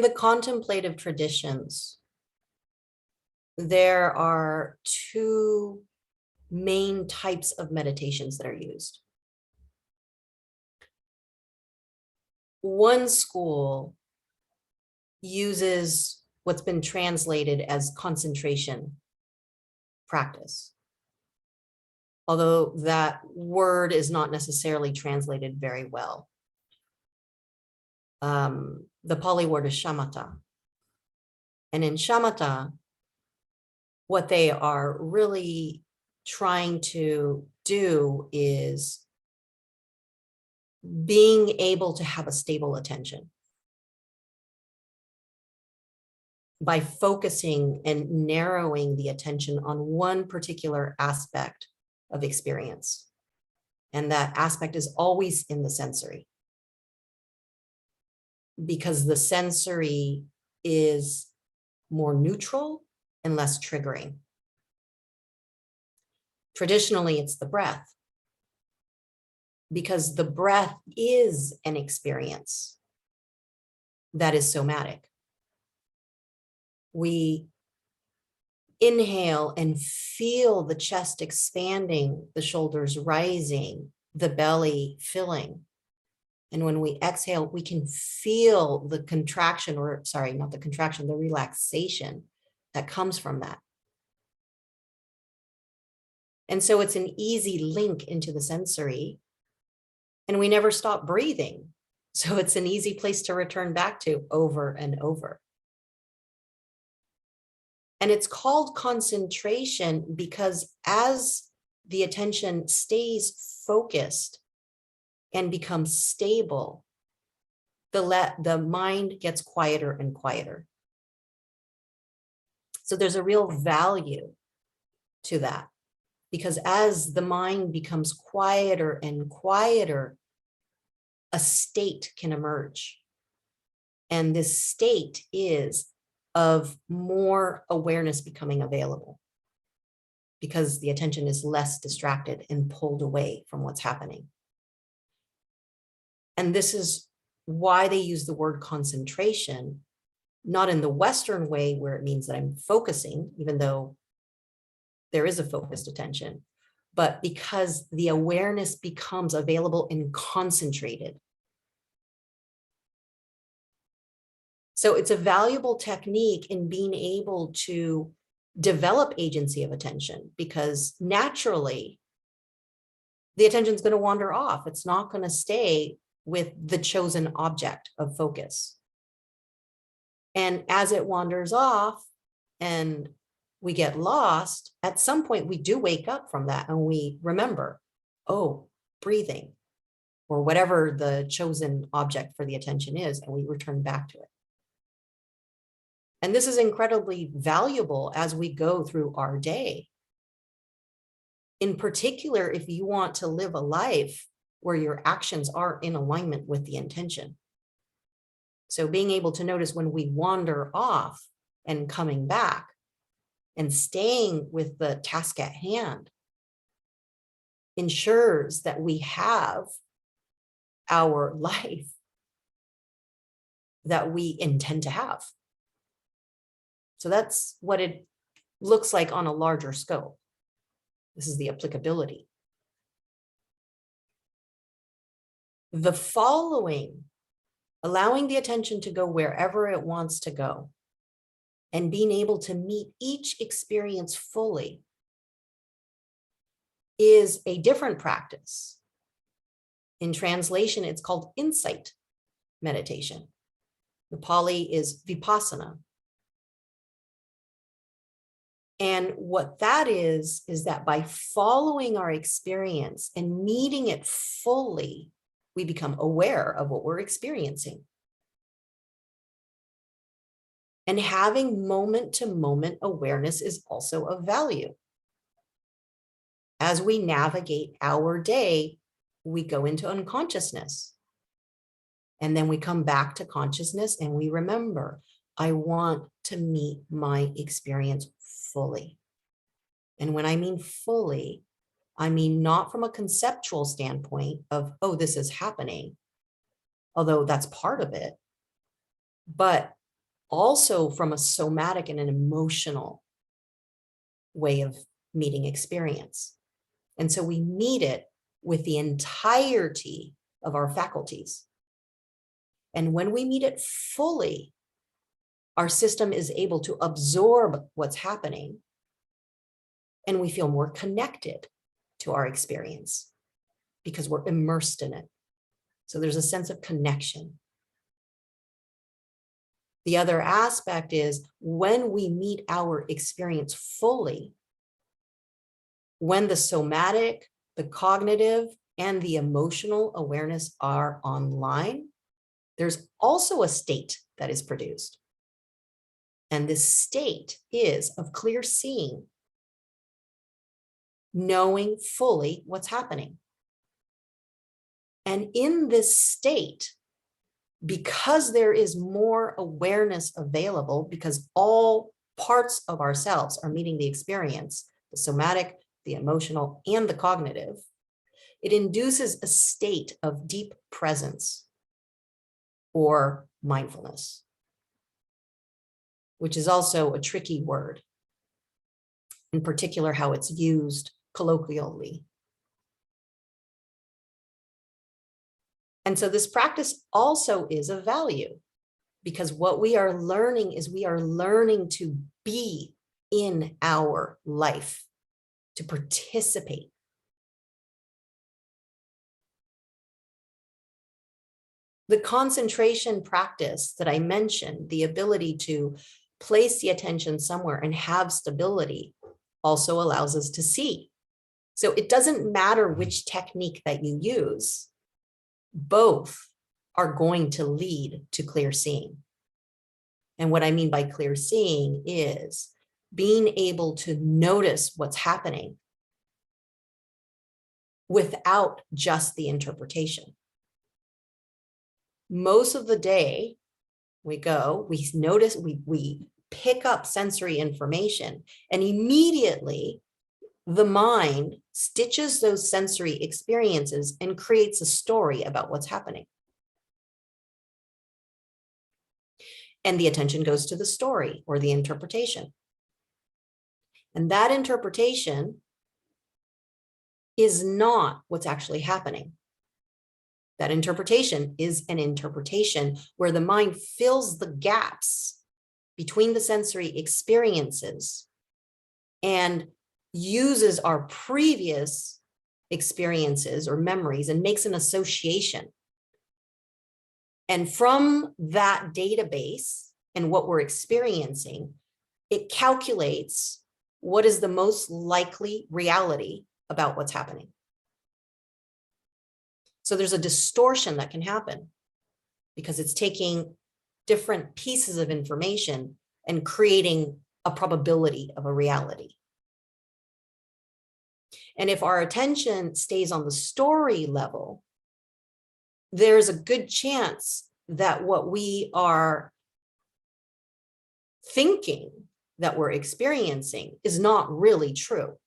the contemplative traditions, there are two main types of meditations that are used. One school uses what's been translated as concentration practice, although that word is not necessarily translated very well. The Pali word is shamatha. And in shamatha, what they are really trying to do is being able to have a stable attention by focusing and narrowing the attention on one particular aspect of experience. And that aspect is always in the sensory, because the sensory is more neutral and less triggering. Traditionally, it's the breath, because the breath is an experience that is somatic. We inhale and feel the chest expanding, the shoulders rising, the belly filling. And when we exhale, we can feel the contraction, or sorry, not the contraction, the relaxation that comes from that. And so it's an easy link into the sensory, and we never stop breathing. So it's an easy place to return back to over and over. And it's called concentration because as the attention stays focused and becomes stable, the mind gets quieter and quieter. So there's a real value to that, because as the mind becomes quieter and quieter, a state can emerge. And this state is of more awareness becoming available, because the attention is less distracted and pulled away from what's happening. And this is why they use the word concentration, not in the Western way where it means that I'm focusing, even though there is a focused attention, but because the awareness becomes available and concentrated. So it's a valuable technique in being able to develop agency of attention, because naturally the attention is going to wander off. It's not going to stay with the chosen object of focus. And as it wanders off and we get lost, at some point we do wake up from that and we remember, oh, breathing, or whatever the chosen object for the attention is, and we return back to it. And this is incredibly valuable as we go through our day. In particular, if you want to live a life where your actions are in alignment with the intention. So being able to notice when we wander off and coming back and staying with the task at hand ensures that we have our life that we intend to have. So that's what it looks like on a larger scope. This is the applicability. The following, allowing the attention to go wherever it wants to go and being able to meet each experience fully, is a different practice. In translation, it's called insight meditation. The Pali is vipassana. And what that is that by following our experience and meeting it fully, we become aware of what we're experiencing. And having moment-to-moment awareness is also of value. As we navigate our day, we go into unconsciousness. And then we come back to consciousness and we remember, I want to meet my experience fully. And when I mean fully, I mean not from a conceptual standpoint of, oh, this is happening, although that's part of it, but also from a somatic and an emotional way of meeting experience. And so we meet it with the entirety of our faculties. And when we meet it fully, our system is able to absorb what's happening, and we feel more connected to our experience because we're immersed in it. So there's a sense of connection. The other aspect is when we meet our experience fully, when the somatic, the cognitive, and the emotional awareness are online, there's also a state that is produced. And this state is of clear seeing, knowing fully what's happening. And in this state, because there is more awareness available, because all parts of ourselves are meeting the experience, the somatic, the emotional, and the cognitive, it induces a state of deep presence or mindfulness, which is also a tricky word, in particular how it's used colloquially. And so this practice also is of value, because what we are learning is we are learning to be in our life, to participate. The concentration practice that I mentioned, the ability to place the attention somewhere and have stability, also allows us to see. So it doesn't matter which technique that you use, both are going to lead to clear seeing. And what I mean by clear seeing is being able to notice what's happening without just the interpretation. Most of the day, we notice, we pick up sensory information, and immediately the mind stitches those sensory experiences and creates a story about what's happening. And the attention goes to the story or the interpretation. And that interpretation is not what's actually happening. That interpretation is an interpretation where the mind fills the gaps between the sensory experiences and uses our previous experiences or memories and makes an association. And from that database and what we're experiencing, it calculates what is the most likely reality about what's happening. So there's a distortion that can happen because it's taking different pieces of information and creating a probability of a reality. And if our attention stays on the story level, there's a good chance that what we are thinking that we're experiencing is not really true.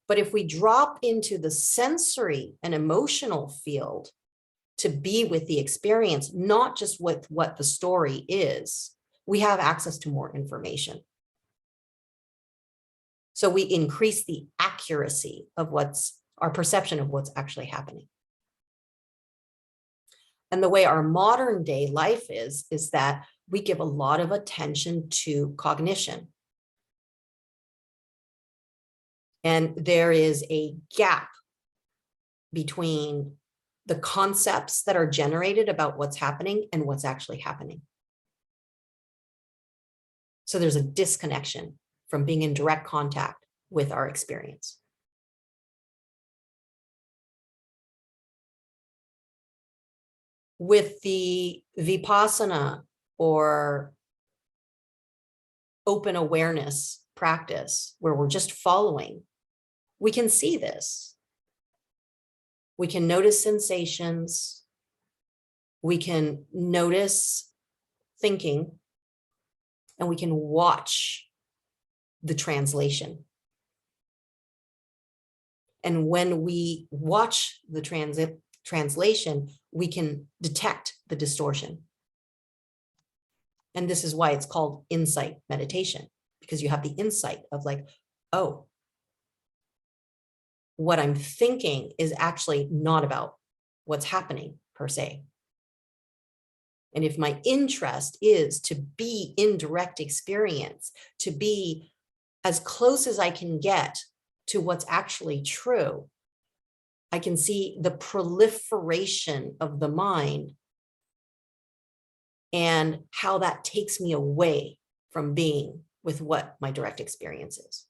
But if we drop into the sensory and emotional field to be with the experience, not just with what the story is, we have access to more information. So we increase the accuracy of our perception of what's actually happening. And the way our modern day life is that we give a lot of attention to cognition. And there is a gap between the concepts that are generated about what's happening and what's actually happening. So there's a disconnection from being in direct contact with our experience. With the Vipassana or open awareness practice, where we're just following, we can see this. We can notice sensations. We can notice thinking, and we can watch the translation. And when we watch the translation, we can detect the distortion. And this is why it's called insight meditation, because you have the insight of like, oh, what I'm thinking is actually not about what's happening per se. And if my interest is to be in direct experience, to be as close as I can get to what's actually true, I can see the proliferation of the mind and how that takes me away from being with what my direct experience is.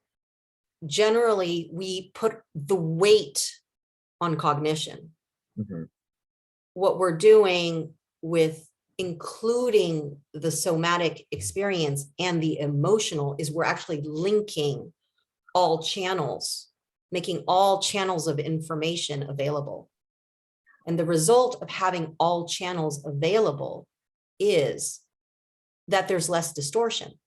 Generally, we put the weight on cognition. Mhm. What we're doing with including the somatic experience and the emotional is we're actually linking all channels, making all channels of information available. And the result of having all channels available is that there's less distortion,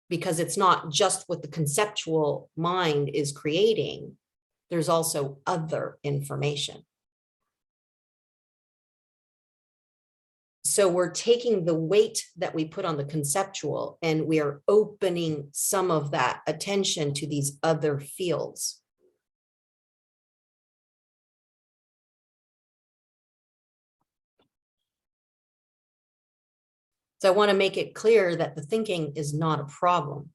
because it's not just what the conceptual mind is creating, there's also other information. So we're taking the weight that we put on the conceptual and we are opening some of that attention to these other fields. So I want to make it clear that the thinking is not a problem.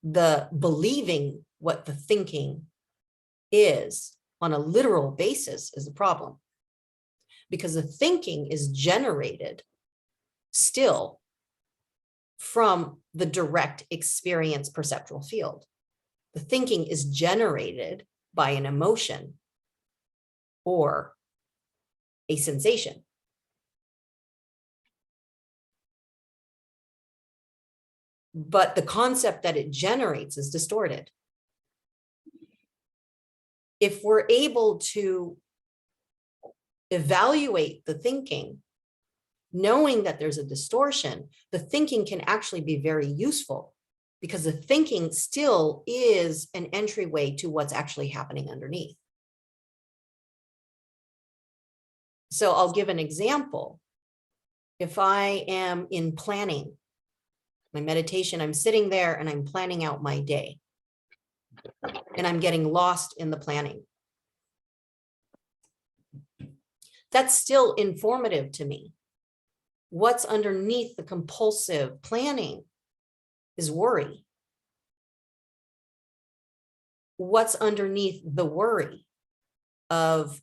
The believing what the thinking is on a literal basis is the problem, because the thinking is generated still from the direct experience perceptual field. The thinking is generated by an emotion or a sensation. But the concept that it generates is distorted. If we're able to evaluate the thinking, knowing that there's a distortion, the thinking can actually be very useful, because the thinking still is an entryway to what's actually happening underneath. So I'll give an example. If I am in planning, my meditation, I'm sitting there and I'm planning out my day, and I'm getting lost in the planning. That's still informative to me. What's underneath the compulsive planning is worry. What's underneath the worry of,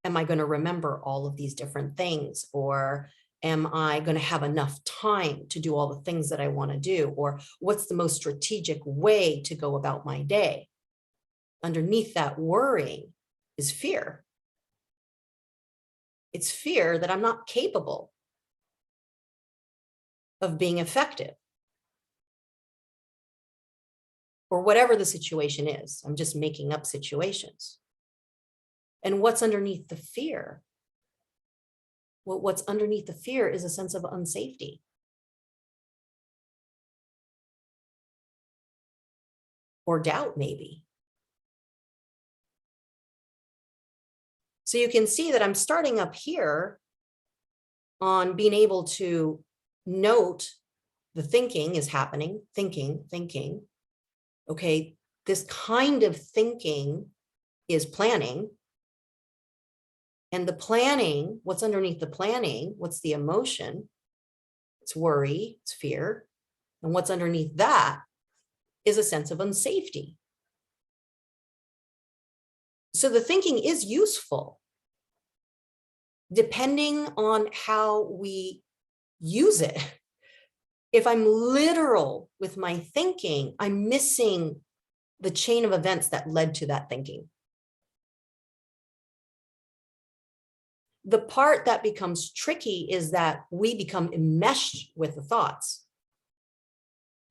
am I going to remember all of these different things? Or am I going to have enough time to do all the things that I want to do? Or what's the most strategic way to go about my day? Underneath that worrying is fear. It's fear that I'm not capable of being effective, or whatever the situation is. I'm just making up situations. And what's underneath the fear? Well, what's underneath the fear is a sense of unsafety. Or doubt, maybe. So you can see that I'm starting up here on being able to note the thinking is happening, thinking. Okay, this kind of thinking is planning. And the planning, what's underneath the planning? What's the emotion? It's worry, it's fear. And what's underneath that is a sense of unsafety. So the thinking is useful, depending on how we use it. If I'm literal with my thinking, I'm missing the chain of events that led to that thinking. The part that becomes tricky is that we become enmeshed with the thoughts,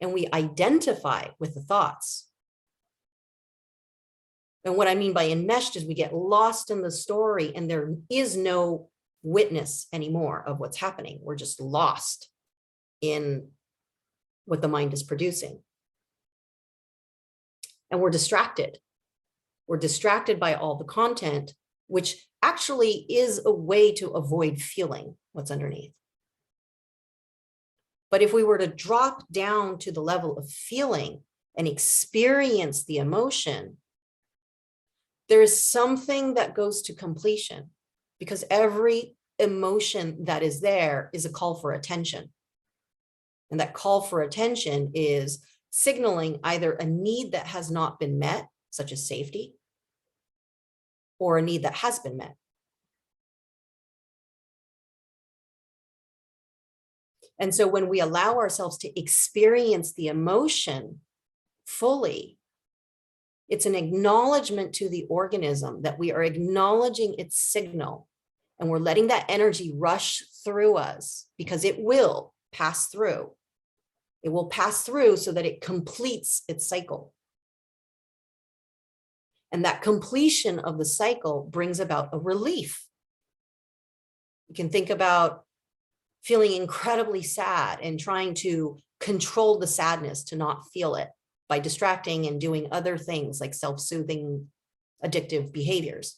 and we identify with the thoughts. And what I mean by enmeshed is we get lost in the story and there is no witness anymore of what's happening. We're just lost in what the mind is producing. And we're distracted. We're distracted by all the content, which actually is a way to avoid feeling. what's underneath. But if we were to drop down to the level of feeling and experience the emotion, there is something that goes to completion, because every emotion that is there is a call for attention. And that call for attention is signaling either a need that has not been met, such as safety, or a need that has been met. And so when we allow ourselves to experience the emotion fully, it's an acknowledgement to the organism that we are acknowledging its signal, and we're letting that energy rush through us, because it will pass through. It will pass through so that it completes its cycle. And that completion of the cycle brings about a relief. You can think about feeling incredibly sad and trying to control the sadness to not feel it by distracting and doing other things like self-soothing, addictive behaviors.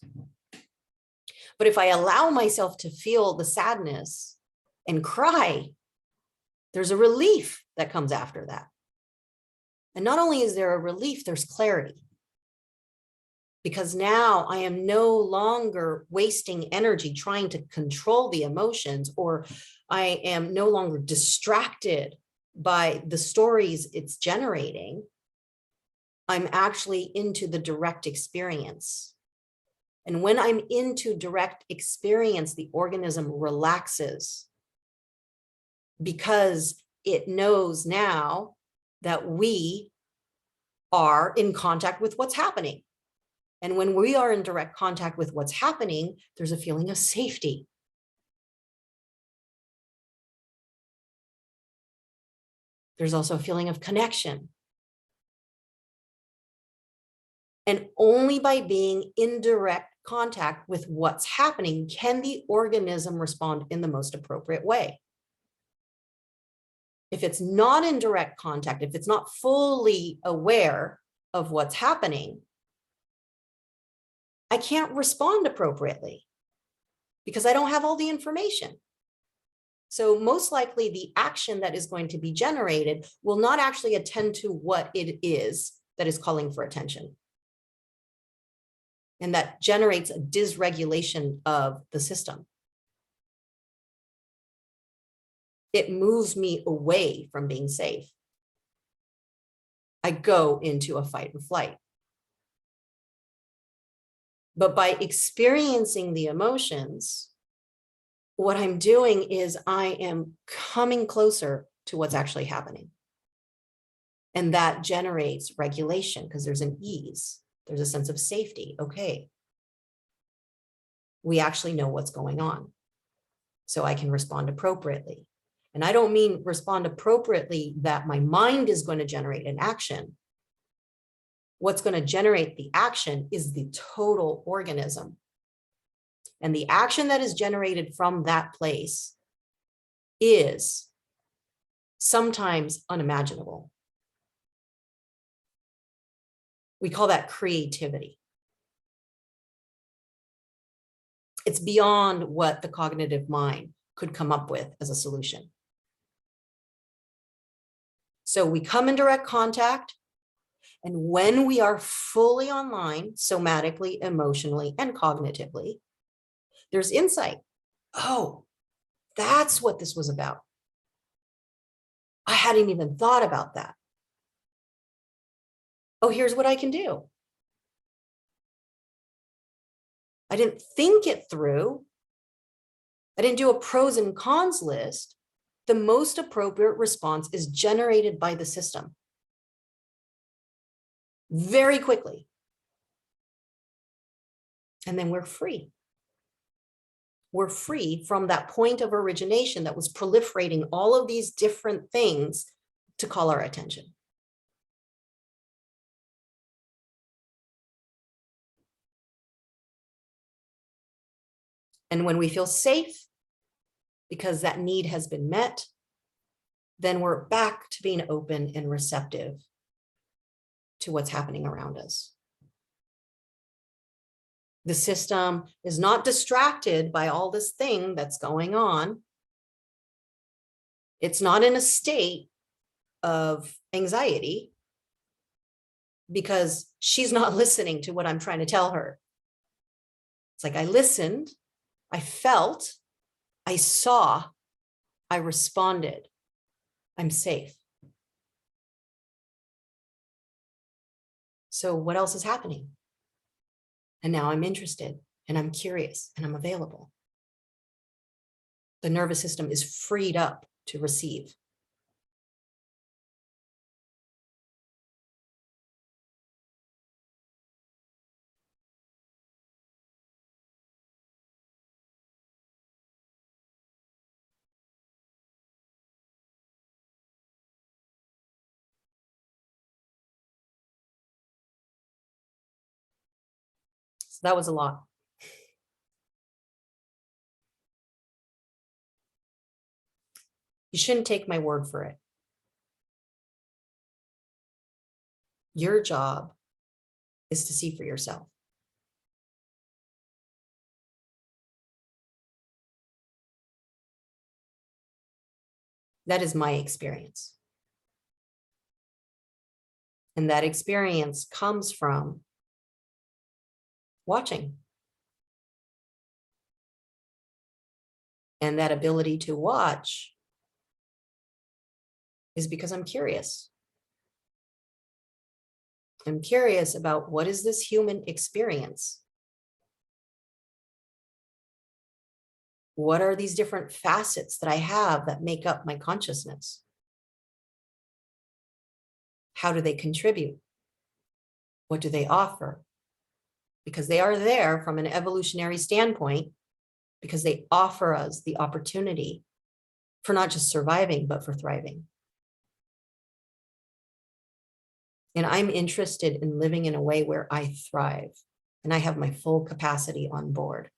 But if I allow myself to feel the sadness and cry, there's a relief that comes after that. And not only is there a relief, there's clarity. Because now I am no longer wasting energy trying to control the emotions, or I am no longer distracted by the stories it's generating. I'm actually into the direct experience. And when I'm into direct experience, the organism relaxes, because it knows now that we are in contact with what's happening. And when we are in direct contact with what's happening, there's a feeling of safety. There's also a feeling of connection. And only by being in direct contact with what's happening can the organism respond in the most appropriate way. If it's not in direct contact, if it's not fully aware of what's happening, I can't respond appropriately because I don't have all the information. So most likely the action that is going to be generated will not actually attend to what it is that is calling for attention. And that generates a dysregulation of the system. It moves me away from being safe. I go into a fight or flight. But by experiencing the emotions, what I'm doing is I am coming closer to what's actually happening. And that generates regulation because there's an ease. There's a sense of safety. Okay. We actually know what's going on. So I can respond appropriately. And I don't mean respond appropriately that my mind is going to generate an action. What's going to generate the action is the total organism. And the action that is generated from that place is sometimes unimaginable. We call that creativity. It's beyond what the cognitive mind could come up with as a solution. So we come in direct contact, and when we are fully online, somatically, emotionally, and cognitively, there's insight. Oh, that's what this was about. I hadn't even thought about that. Oh, here's what I can do. I didn't think it through. I didn't do a pros and cons list. The most appropriate response is generated by the system very quickly. And then we're free. We're free from that point of origination that was proliferating all of these different things to call our attention. And when we feel safe, because that need has been met, then we're back to being open and receptive to what's happening around us. The system is not distracted by all this thing that's going on. It's not in a state of anxiety because she's not listening to what I'm trying to tell her. It's like I listened, I felt, I saw, I responded. I'm safe. So what else is happening? And now I'm interested and I'm curious and I'm available. The nervous system is freed up to receive. So that was a lot. You shouldn't take my word for it. Your job is to see for yourself. That is my experience. And that experience comes from watching. And that ability to watch is because I'm curious. I'm curious about what is this human experience? What are these different facets that I have that make up my consciousness? How do they contribute? What do they offer? Because they are there from an evolutionary standpoint, because they offer us the opportunity for not just surviving, but for thriving. And I'm interested in living in a way where I thrive and I have my full capacity on board.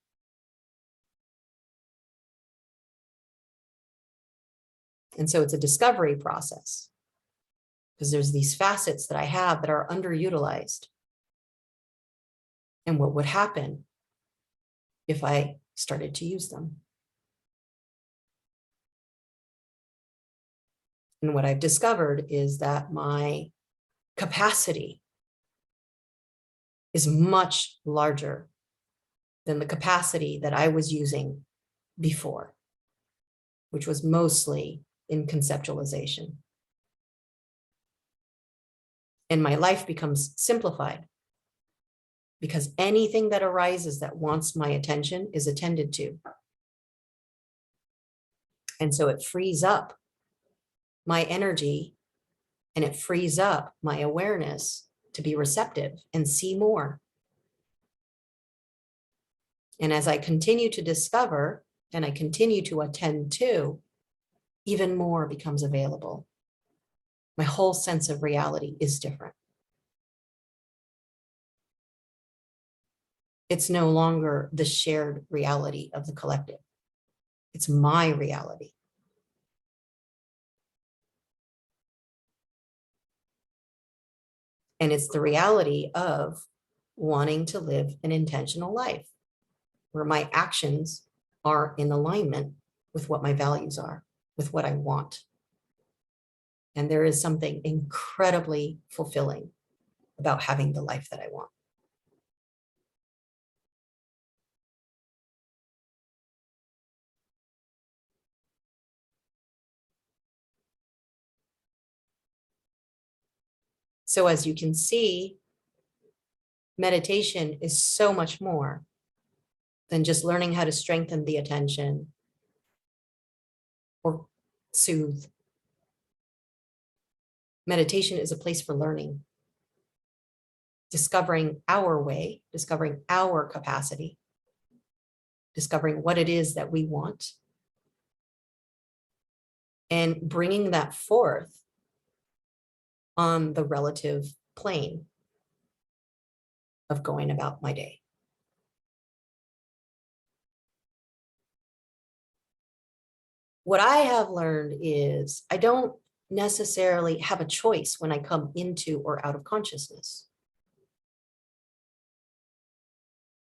And so it's a discovery process because there's these facets that I have that are underutilized. And what would happen if I started to use them? And what I've discovered is that my capacity is much larger than the capacity that I was using before, which was mostly in conceptualization. And my life becomes simplified because anything that arises that wants my attention is attended to. And so it frees up my energy and it frees up my awareness to be receptive and see more. And as I continue to discover and I continue to attend to, even more becomes available. My whole sense of reality is different. It's no longer the shared reality of the collective. It's my reality. And it's the reality of wanting to live an intentional life where my actions are in alignment with what my values are, with what I want. And there is something incredibly fulfilling about having the life that I want. So as you can see, meditation is so much more than just learning how to strengthen the attention or soothe. Meditation is a place for learning, discovering our way, discovering our capacity, discovering what it is that we want, and bringing that forth on the relative plane of going about my day. What I have learned is I don't necessarily have a choice when I come into or out of consciousness.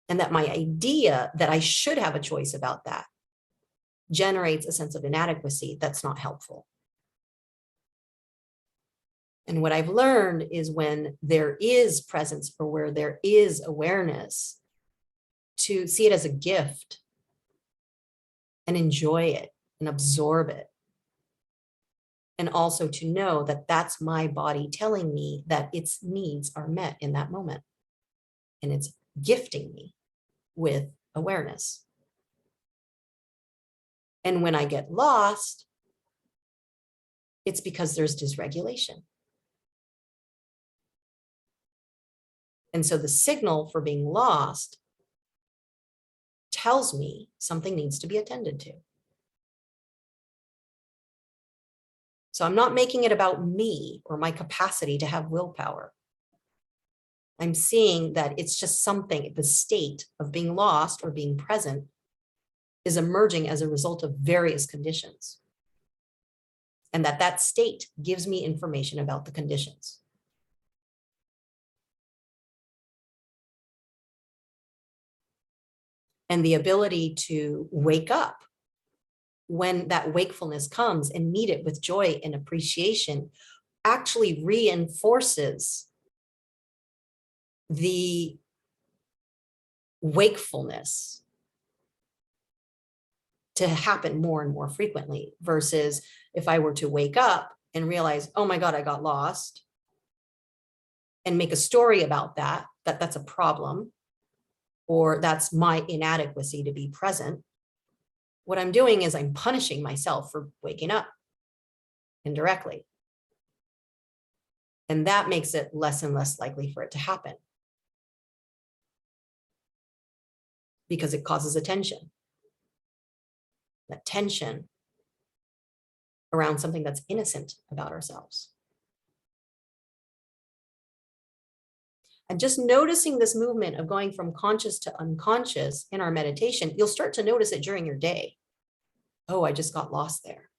And that my idea that I should have a choice about that generates a sense of inadequacy that's not helpful. And what I've learned is when there is presence or where there is awareness, to see it as a gift and enjoy it and absorb it. And also to know that that's my body telling me that its needs are met in that moment. And it's gifting me with awareness. And when I get lost, it's because there's dysregulation. And so the signal for being lost tells me something needs to be attended to. So I'm not making it about me or my capacity to have willpower. I'm seeing that it's just something, the state of being lost or being present is emerging as a result of various conditions. And that state gives me information about the conditions. And the ability to wake up when that wakefulness comes and meet it with joy and appreciation actually reinforces the wakefulness to happen more and more frequently, versus if I were to wake up and realize, oh my God, I got lost, and make a story about that that's a problem, or that's my inadequacy to be present. What I'm doing is I'm punishing myself for waking up indirectly. And that makes it less and less likely for it to happen, because it causes a tension. That tension around something that's innocent about ourselves. And just noticing this movement of going from conscious to unconscious in our meditation, you'll start to notice it during your day. Oh, I just got lost there.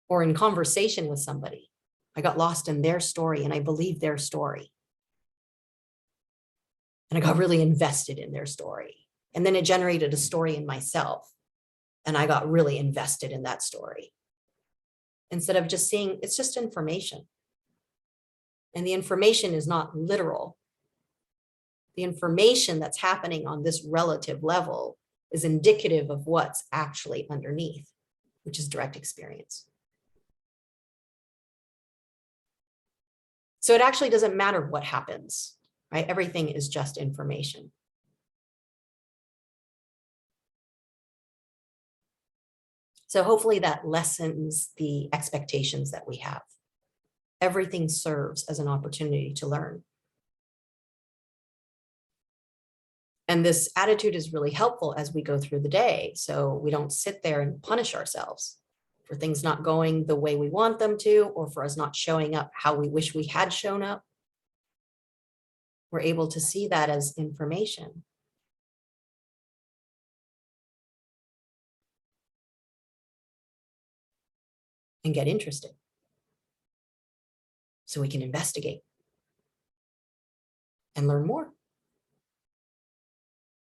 Or in conversation with somebody, I got lost in their story and I believed their story. And I got really invested in their story. And then it generated a story in myself. And I got really invested in that story. Instead of just seeing it's just information. And the information is not literal. The information that's happening on this relative level is indicative of what's actually underneath, which is direct experience. So it actually doesn't matter what happens, right? Everything is just information. So hopefully that lessens the expectations that we have. Everything serves as an opportunity to learn. And this attitude is really helpful as we go through the day. So we don't sit there and punish ourselves for things not going the way we want them to, or for us not showing up how we wish we had shown up. We're able to see that as information. And get interested. So we can investigate and learn more.